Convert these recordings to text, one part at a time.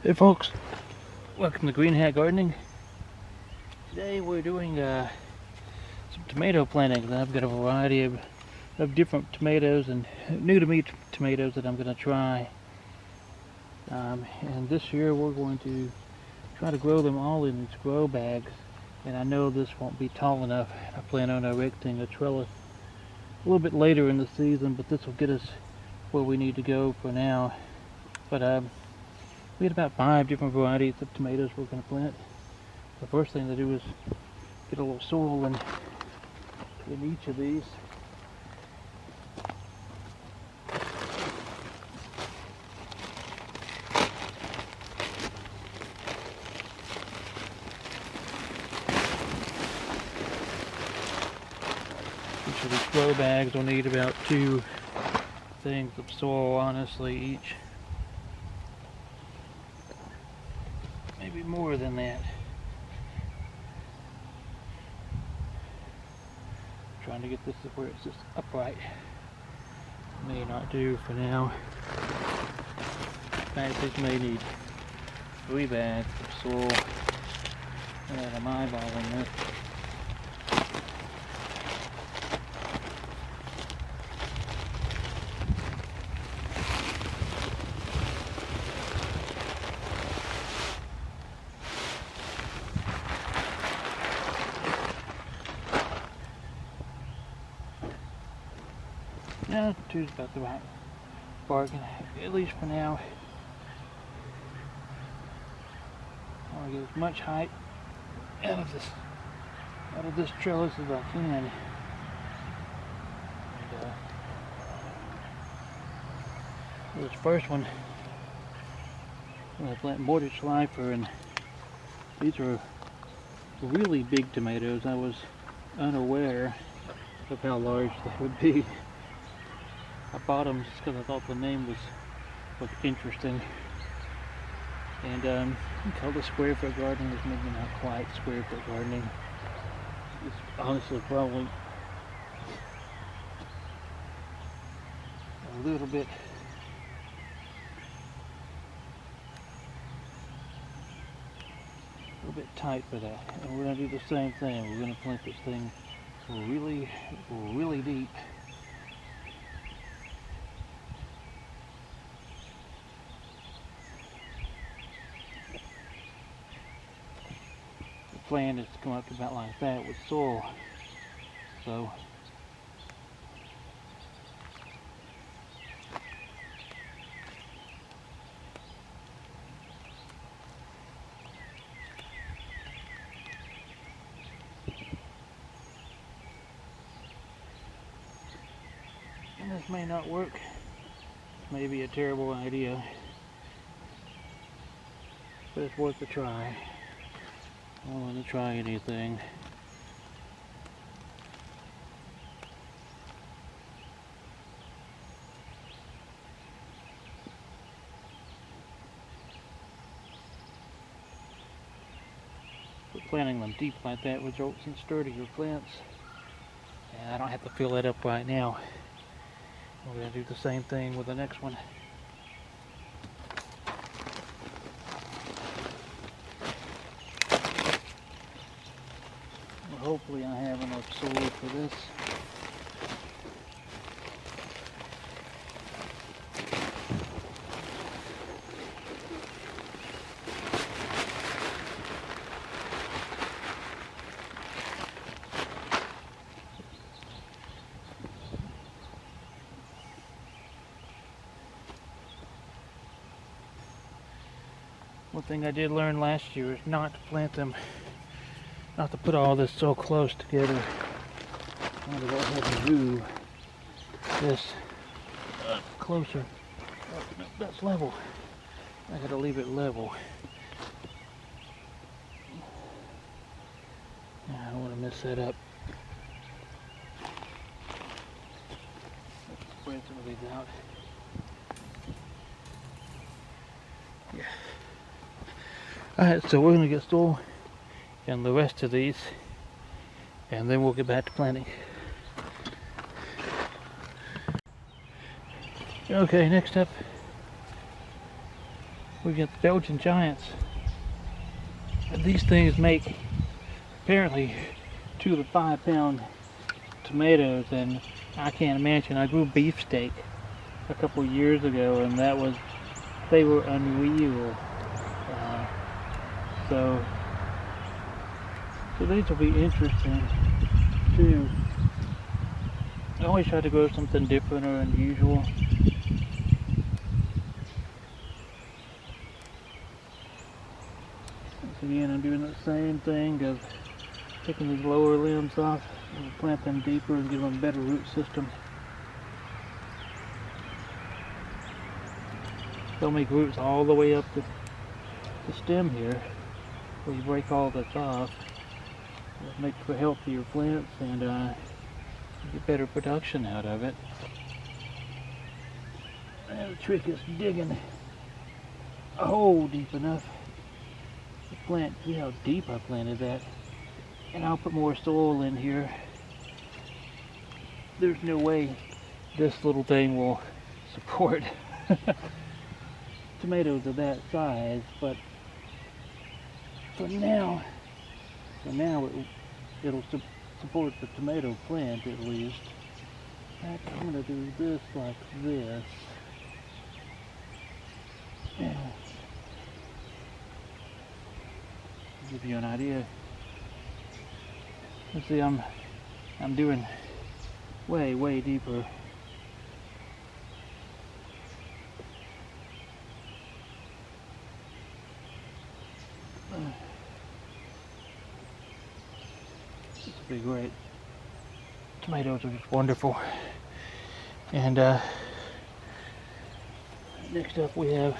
Hey folks, welcome to Green Hat Gardening. Today we're doing some tomato plantings. I've got a variety of different tomatoes and new to me tomatoes that I'm going to try. And this year we're going to try to grow them all in these grow bags. And I know this won't be tall enough. I plan on erecting a trellis a little bit later in the season, but this will get us where we need to go for now. But we had about 5 different varieties of tomatoes we're going to plant. The first thing to do is get a little soil in each of these. Each of these grow bags will need about 2 things of soil, honestly, each. Maybe more than that. Trying to get this to where it's just upright. May not do for now. In fact, this may need 3 bags of soil. And I'm eyeballing this. Yeah, 2's about the right bargain, at least for now. I want to get as much height out of this trellis as I can. And, this first one, I'm going to plant border schleifer, and these are really big tomatoes. I was unaware of how large they would be. I bought them just because I thought the name was interesting. And you call this square foot gardening. It's maybe not quite square foot gardening. It's honestly probably a little bit tight for that. And we're going to do the same thing. We're going to plant this thing really, really deep. Plan is to come up about like that with soil. So and this may not work. This may be a terrible idea, but it's worth a try. I'm willing to try anything. But planting them deep like that results in sturdier plants. And I don't have to fill that up right now. We're going to do the same thing with the next one. Hopefully I have enough soil for this. One thing I did learn last year is not to plant them, not to put all this so close together. I'm going to go ahead and move this closer. Oh, no, that's level. I got to leave it level. I don't want to mess that up. Let's spread some of these out. Yeah. Alright, so we're going to get soil and the rest of these, and then we'll get back to planting. Okay, next up we get the Belgian Giants. And these things make apparently 2 to 5 pound tomatoes, and I can't imagine. I grew beefsteak a couple years ago, and they were unreal. So these will be interesting too. I always try to grow something different or unusual. Once again, I'm doing the same thing of taking these lower limbs off and plant them deeper and give them a better root system. They'll make roots all the way up the stem here, where you break all this off. It'll make for healthier plants and get better production out of it. And the trick is digging a hole deep enough to plant. See how deep I planted that? And I'll put more soil in here. There's no way this little thing will support tomatoes of that size, but for now it'll support the tomato plant at least. I'm going to do this like this. Give you an idea. Let's see, I'm doing way deeper. This will be great. Tomatoes are just wonderful. And next up we have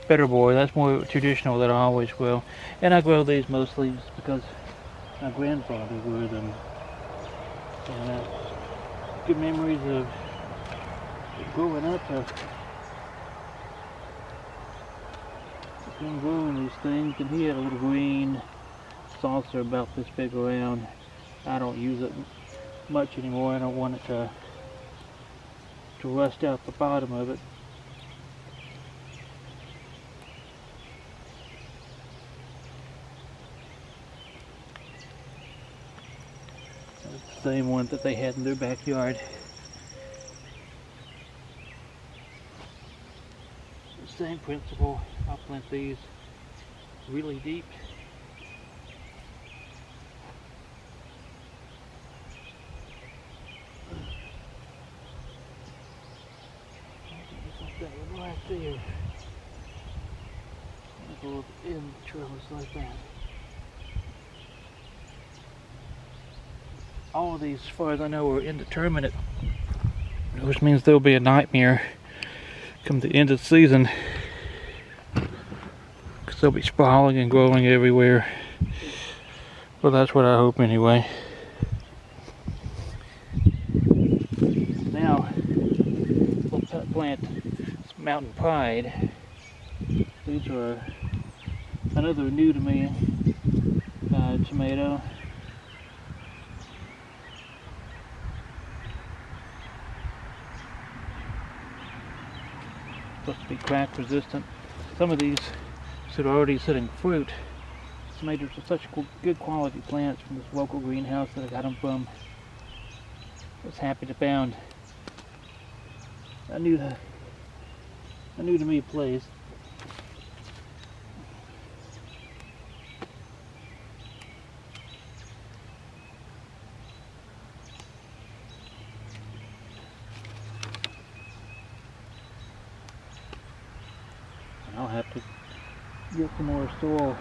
Better Boy. That's more traditional that I always grow. And I grow these mostly just because my grandfather grew them. And good memories of growing up. I've been growing these things, and he had a little green saucer about this big around. I don't use it much anymore. I don't want it to rust out the bottom of it. It's the same one that they had in their backyard. Same principle. I'll plant these really deep. Right there. Go in the trellis like that. All of these, as far as I know, are indeterminate, which means there'll be a nightmare come the end of the season, because they'll be sprawling and growing everywhere. Well, that's what I hope anyway. Now we'll plant Mountain Pride. These are another new to me tomato. Supposed to be crack resistant. Some of these are already sitting fruit. Tomatoes are such good quality plants from this local greenhouse that I got them from. I was happy to found a new to me place. And I'll have to get some more soil.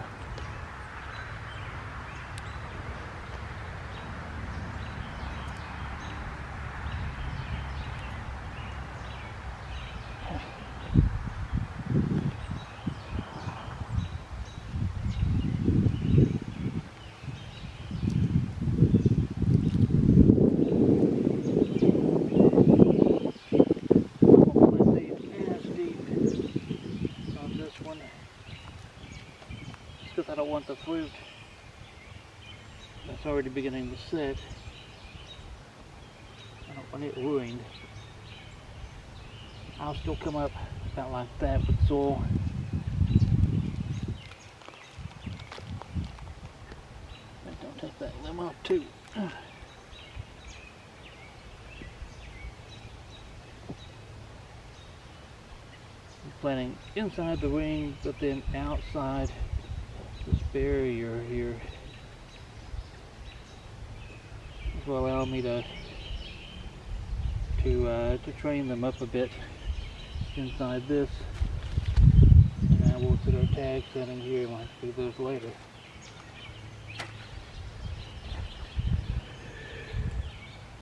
I don't want the fruit that's already beginning to sit. I don't want it ruined. I'll still come up about like that with soil. off too. Planting inside the ring, but then outside this barrier here. This will allow me to train them up a bit inside this. And we'll put our tag setting here, and we'll have to do those later.